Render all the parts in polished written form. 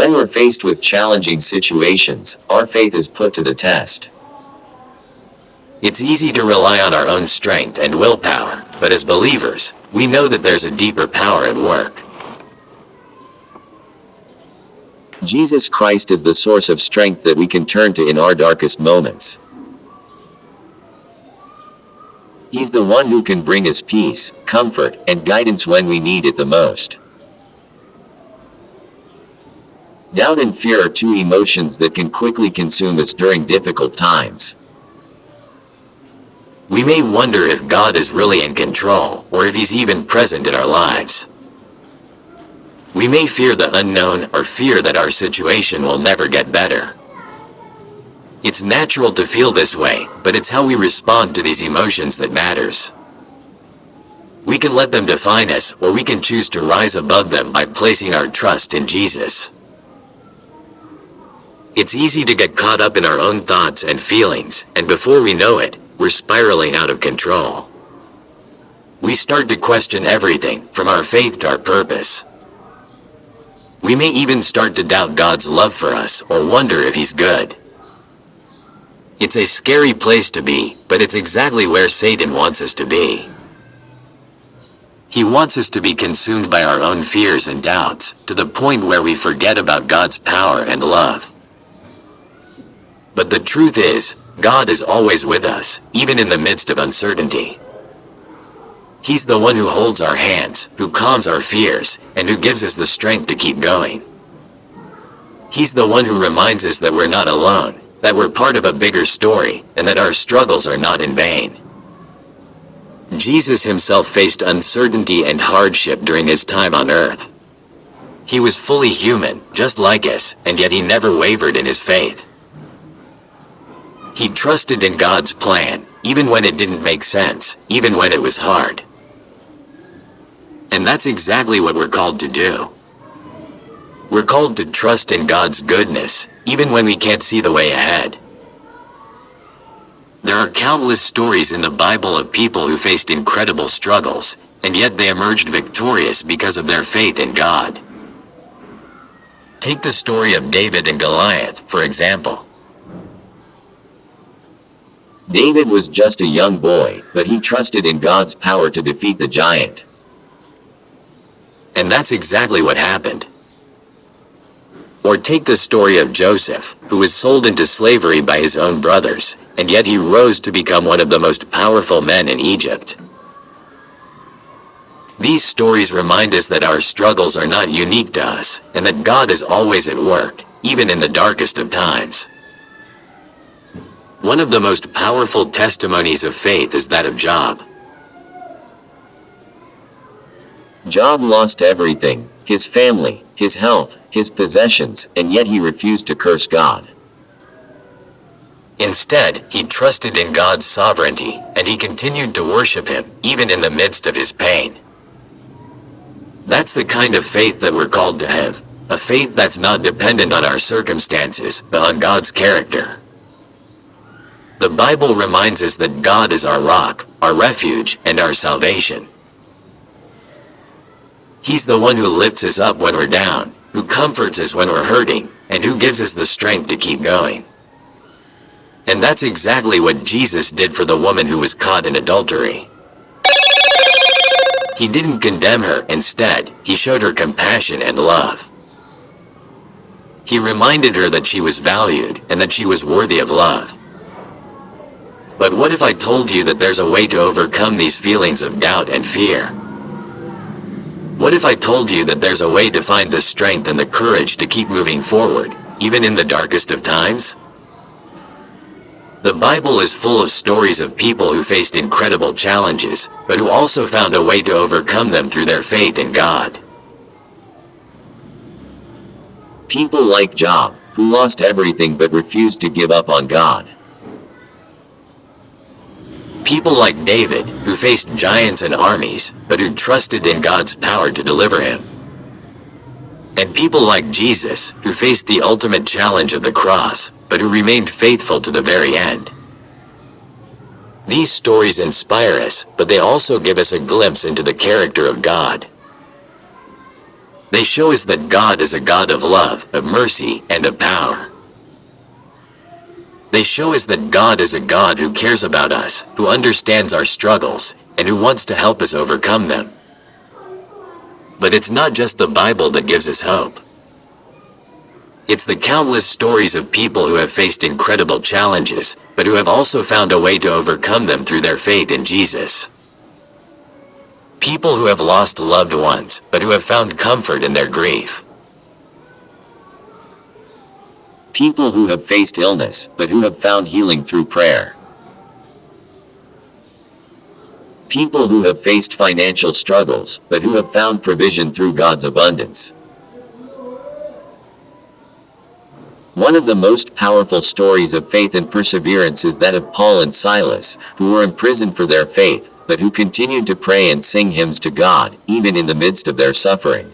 When we're faced with challenging situations, our faith is put to the test. It's easy to rely on our own strength and willpower, but as believers, we know that there's a deeper power at work. Jesus Christ is the source of strength that we can turn to in our darkest moments. He's the one who can bring us peace, comfort, and guidance when we need it the most. Doubt and fear are two emotions that can quickly consume us during difficult times. We may wonder if God is really in control, or if He's even present in our lives. We may fear the unknown or fear that our situation will never get better. It's natural to feel this way, but it's how we respond to these emotions that matters. We can let them define us, or we can choose to rise above them by placing our trust in Jesus. It's easy to get caught up in our own thoughts and feelings, and before we know it, we're spiraling out of control. We start to question everything, from our faith to our purpose. We may even start to doubt God's love for us, or wonder if He's good. It's a scary place to be, but it's exactly where Satan wants us to be. He wants us to be consumed by our own fears and doubts, to the point where we forget about God's power and love. But the truth is, God is always with us, even in the midst of uncertainty. He's the one who holds our hands, who calms our fears, and who gives us the strength to keep going. He's the one who reminds us that we're not alone, that we're part of a bigger story, and that our struggles are not in vain. Jesus Himself faced uncertainty and hardship during His time on earth. He was fully human, just like us, and yet He never wavered in His faith. He trusted in God's plan, even when it didn't make sense, even when it was hard. And that's exactly what we're called to do. We're called to trust in God's goodness, even when we can't see the way ahead. There are countless stories in the Bible of people who faced incredible struggles, and yet they emerged victorious because of their faith in God. Take the story of David and Goliath, for example. David was just a young boy, but he trusted in God's power to defeat the giant. And that's exactly what happened. Or take the story of Joseph, who was sold into slavery by his own brothers, and yet he rose to become one of the most powerful men in Egypt. These stories remind us that our struggles are not unique to us, and that God is always at work, even in the darkest of times. One of the most powerful testimonies of faith is that of Job. Job lost everything, his family, his health, his possessions, and yet he refused to curse God. Instead, he trusted in God's sovereignty, and he continued to worship Him, even in the midst of his pain. That's the kind of faith that we're called to have, a faith that's not dependent on our circumstances, but on God's character. The Bible reminds us that God is our rock, our refuge, and our salvation. He's the one who lifts us up when we're down, who comforts us when we're hurting, and who gives us the strength to keep going. And that's exactly what Jesus did for the woman who was caught in adultery. He didn't condemn her, instead, He showed her compassion and love. He reminded her that she was valued, and that she was worthy of love. But what if I told you that there's a way to overcome these feelings of doubt and fear? What if I told you that there's a way to find the strength and the courage to keep moving forward, even in the darkest of times? The Bible is full of stories of people who faced incredible challenges, but who also found a way to overcome them through their faith in God. People like Job, who lost everything but refused to give up on God. People like David, who faced giants and armies, but who trusted in God's power to deliver him. And people like Jesus, who faced the ultimate challenge of the cross, but who remained faithful to the very end. These stories inspire us, but they also give us a glimpse into the character of God. They show us that God is a God of love, of mercy, and of power. They show us that God is a God who cares about us, who understands our struggles, and who wants to help us overcome them. But it's not just the Bible that gives us hope. It's the countless stories of people who have faced incredible challenges, but who have also found a way to overcome them through their faith in Jesus. People who have lost loved ones, but who have found comfort in their grief. People who have faced illness, but who have found healing through prayer. People who have faced financial struggles, but who have found provision through God's abundance. One of the most powerful stories of faith and perseverance is that of Paul and Silas, who were imprisoned for their faith, but who continued to pray and sing hymns to God, even in the midst of their suffering.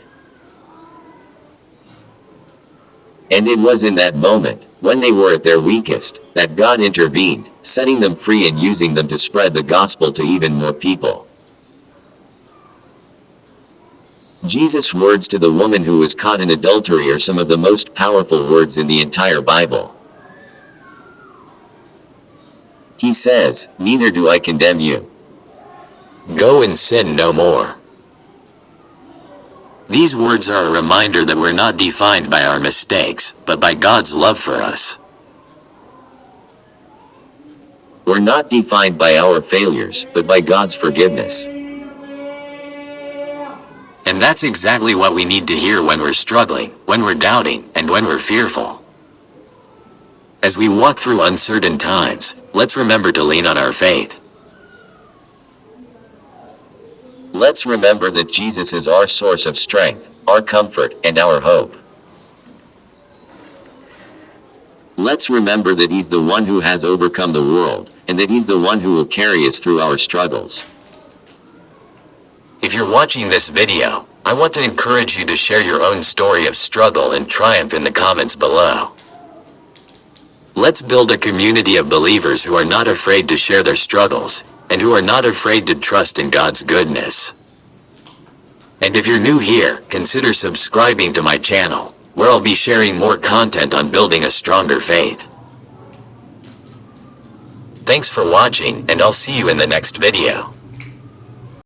And it was in that moment, when they were at their weakest, that God intervened, setting them free and using them to spread the gospel to even more people. Jesus' words to the woman who was caught in adultery are some of the most powerful words in the entire Bible. He says, "Neither do I condemn you. Go and sin no more." These words are a reminder that we're not defined by our mistakes, but by God's love for us. We're not defined by our failures, but by God's forgiveness. And that's exactly what we need to hear when we're struggling, when we're doubting, and when we're fearful. As we walk through uncertain times, let's remember to lean on our faith. Let's remember that Jesus is our source of strength, our comfort, and our hope. Let's remember that He's the one who has overcome the world, and that He's the one who will carry us through our struggles. If you're watching this video, I want to encourage you to share your own story of struggle and triumph in the comments below. Let's build a community of believers who are not afraid to share their struggles, and who are not afraid to trust in God's goodness. And if you're new here, consider subscribing to my channel, where I'll be sharing more content on building a stronger faith. Thanks for watching, and I'll see you in the next video.